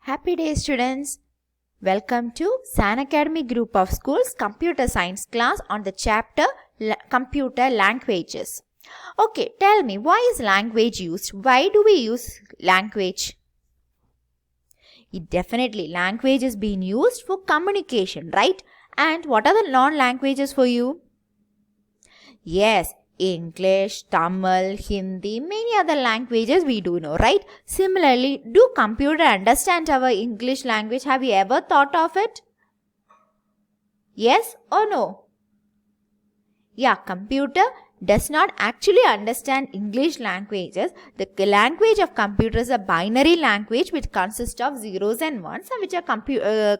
Happy day, students. Welcome to San Academy Group of Schools Computer Science class on the chapter Computer Languages. Okay, tell me, why is language used? Why do we use language? Language is being used for communication, right? And what are the non-languages for you? Yes, English, Tamil, Hindi, many other languages we do know, right? Similarly, do computer understand our English language? Have you ever thought of it? Yes or no? Yeah, computer does not actually understand English languages. The language of computer is a binary language which consists of zeros and ones and which are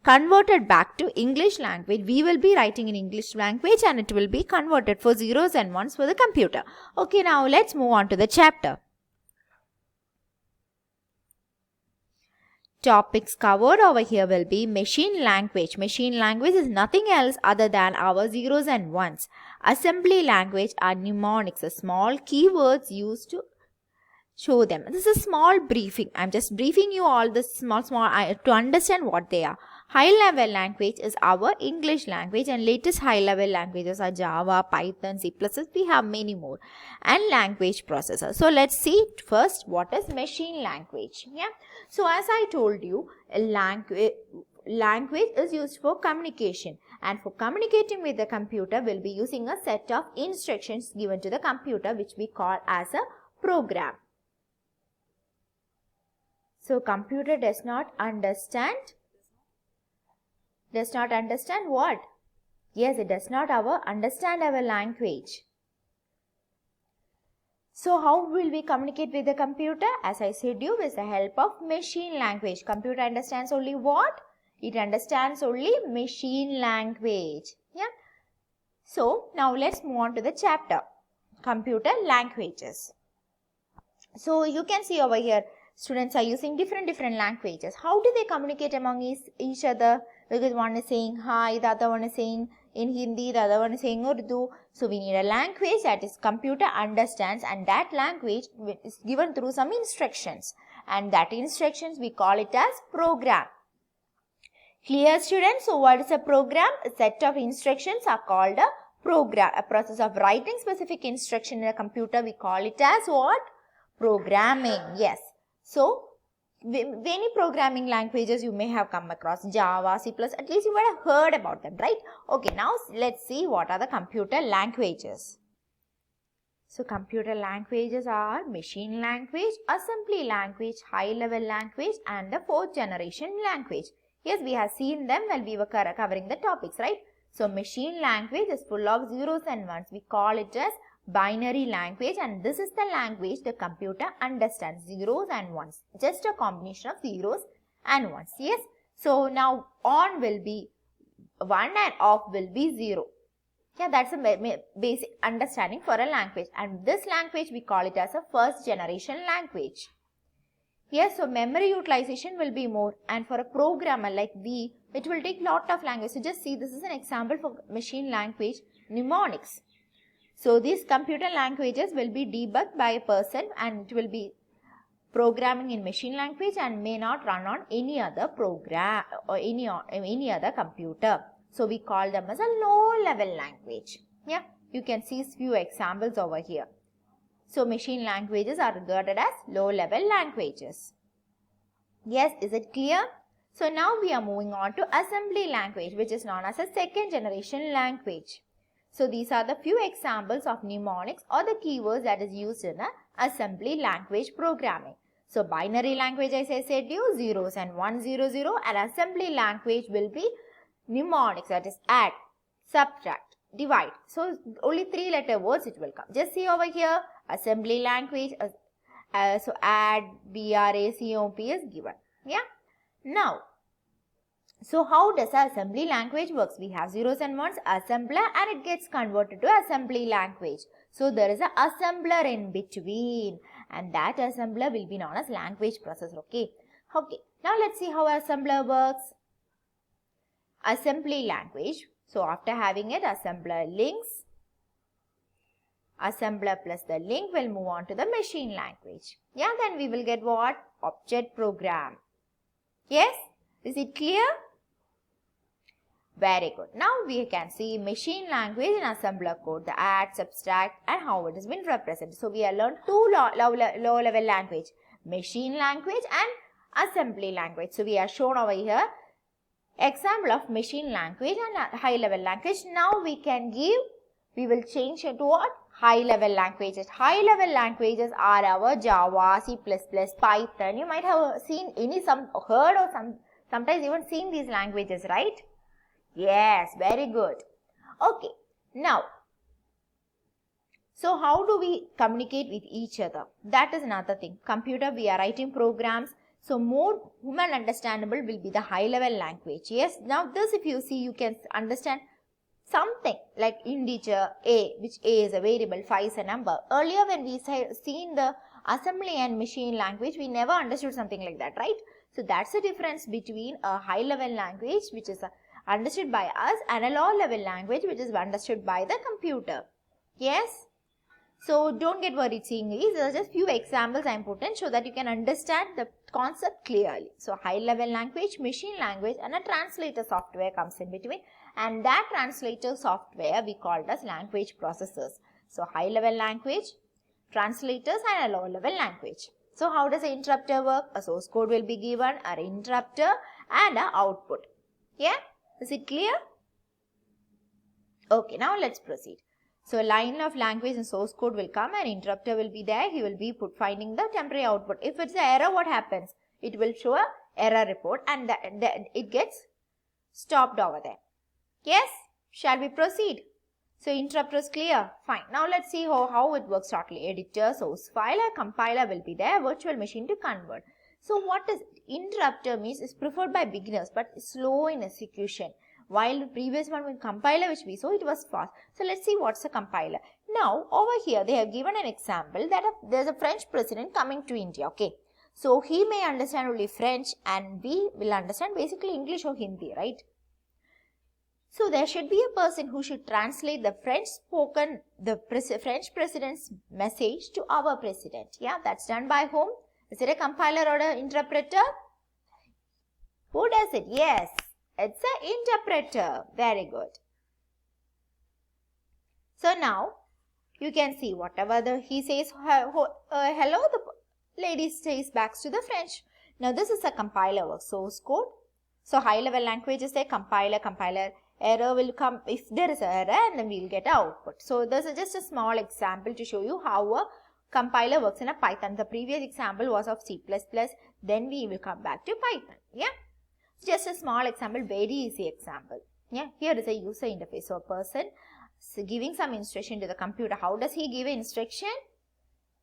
converted back to English language. We will be writing in English language and it will be converted for zeros and ones for the computer. Okay, now let's move on to the chapter. Topics covered over here will be machine language. Machine language is nothing else other than our zeros and ones. Assembly language are mnemonics, small keywords used to show them. This is a small briefing. I'm just briefing you all this small to understand what they are. High level language is our English language and latest high level languages are Java, Python, C++. We have many more. And language processor. So let's see first what is machine language. Yeah. So as I told you, language is used for communication, and for communicating with the computer we'll be using a set of instructions given to the computer which we call as a program. So computer does not understand what? Yes, it does not understand our language. So how will we communicate with the computer? As I said you, with the help of machine language. Computer understands only what? It understands only machine language. Yeah. So now let's move on to the chapter. Computer languages. So you can see over here, students are using different languages. How do they communicate among each other? Because one is saying hi, the other one is saying in Hindi, the other one is saying Urdu. So we need a language that is computer understands, and that language is given through some instructions. And that instructions we call it as program. Clear, students? So what is a program? A set of instructions are called a program. A process of writing specific instruction in a computer, we call it as what? Programming. Yes. So many programming languages you may have come across, Java, C++, at least you might have heard about them, right? Okay, now let's see what are the computer languages. So computer languages are machine language, assembly language, high level language and the fourth generation language. Yes, we have seen them when we were covering the topics, right? So machine language is full of zeros and ones. We call it as binary language, and this is the language the computer understands, zeros and ones, just a combination of zeros and ones. Yes, so now on will be 1 and off will be 0. Yeah, that's a basic understanding for a language, and this language we call it as a first generation language. Yes, so memory utilization will be more, and for a programmer like we, it will take lot of language. So just see, this is an example for machine language, mnemonics. So these computer languages will be debugged by a person, and it will be programming in machine language and may not run on any other program or any other computer. So we call them as a low level language. Yeah, you can see few examples over here. So machine languages are regarded as low level languages. Yes, is it clear? So now we are moving on to assembly language, which is known as a second generation language. So these are the few examples of mnemonics or the keywords that is used in a assembly language programming. So binary language, as I said you, zeros and 100, and assembly language will be mnemonics, that is add, subtract, divide. So only 3-letter words it will come. Just see over here, assembly language, so add, BRACOP is given. Yeah. Now, so how does the assembly language works? We have zeros and ones, assembler, and it gets converted to assembly language. So there is an assembler in between, and that assembler will be known as language processor. Okay. Okay. Now let's see how assembler works. Assembly language. So after having it, assembler links. Assembler plus the link will move on to the machine language. Yeah, then we will get what? Object program. Yes? Is it clear? Very good. Now we can see machine language in assembler code, the add, subtract and how it has been represented. So we have learned two low level language, machine language and assembly language. So we are shown over here example of machine language and high level language. Now we will change it to what? High level languages. High level languages are our Java, C++, Python. You might have seen heard or sometimes even seen these languages, right? Yes, very good. Okay, now, so how do we communicate with each other? That is another thing. Computer, we are writing programs. So more human understandable will be the high level language. Yes, now this if you see, you can understand something like integer a, which a is a variable, 5 is a number. Earlier when we seen the assembly and machine language, we never understood something like that, right? So that's the difference between a high level language which is understood by us and a low level language which is understood by the computer. Yes? So don't get worried seeing these. There are just few examples I am putting so that you can understand the concept clearly. So high level language, machine language and a translator software comes in between, and that translator software we called as language processors. So high level language, translators and a low level language. So how does an interrupter work? A source code will be given, an interrupter and an output. Yeah? Is it clear? Okay, now let's proceed. So a line of language and source code will come, and interrupter will be there. He will be finding the temporary output. If it's an error, what happens? It will show a error report and it gets stopped over there. Yes? Shall we proceed? So interrupter is clear. Fine. Now let's see how it works shortly. Editor, source file, a compiler will be there, virtual machine to convert. So what is interrupter means is preferred by beginners but slow in execution. While the previous one with compiler which we saw, it was fast. So let's see what's a compiler. Now over here they have given an example that there's a French president coming to India. Okay. So he may understand only French and we will understand basically English or Hindi, right? So there should be a person who should translate the French president's message to our president. Yeah, that's done by whom? Is it a compiler or an interpreter? Who does it? Yes, it's an interpreter. Very good. So now you can see whatever he says hello, the lady says back to the French. Now this is a compiler work, source code. So high level language is a compiler. Error will come if there is an error and then we will get output. So this is just a small example to show you how a compiler works in a Python. The previous example was of C++. Then we will come back to Python. Yeah. Just a small example, very easy example. Yeah. Here is a user interface. So a person giving some instruction to the computer. How does he give an instruction?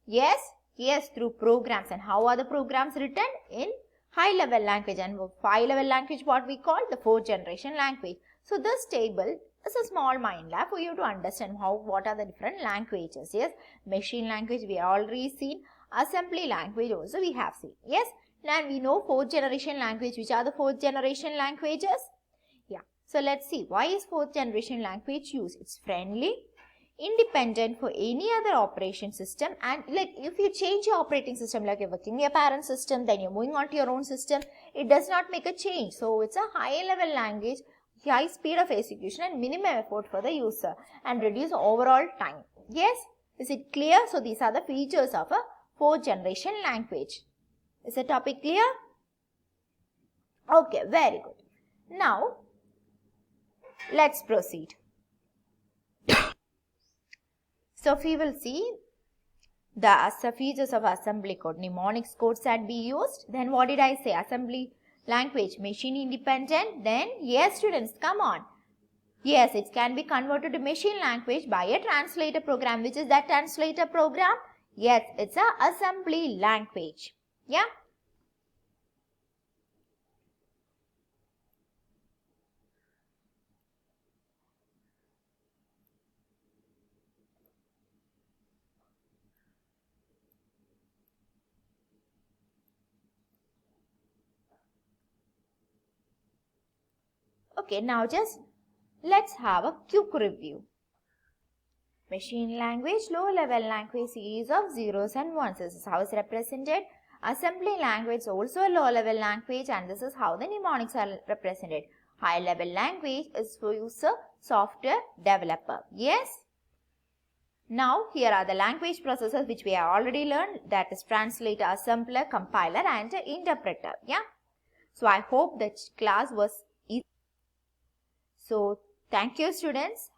Yes. Yes, through programs. And how are the programs written? In high level language, and high level language what we call the 4th generation language. So this table is a small mind lab for you to understand what are the different languages. Yes, machine language we have already seen, assembly language also we have seen. Yes, and we know 4th generation language. Which are the 4th generation languages? Yeah, so let's see why is 4th generation language used. It's friendly, independent for any other operation system, and like if you change your operating system, like you're working your parent system, then you're moving on to your own system, it does not make a change. So it's a high level language, high speed of execution and minimum effort for the user and reduce overall time. Yes, is it clear? So these are the features of a 4th generation language. Is the topic clear? Okay, very good. Now let's proceed. So we will see the features of assembly code. Mnemonics codes that be used. Then what did I say? Assembly language, machine independent. Then yes students, come on. Yes, it can be converted to machine language by a translator program. Which is that translator program? Yes, it's a assembly language. Yeah. Okay, now just let's have a quick review. Machine language, low level language series of zeros and ones. This is how it's represented. Assembly language is also a low-level language, and this is how the mnemonics are represented. High-level language is for user software developer. Yes? Now, here are the language processors which we have already learned, that is translator, assembler, compiler and interpreter. Yeah? So, I hope that class was easy. So, thank you students.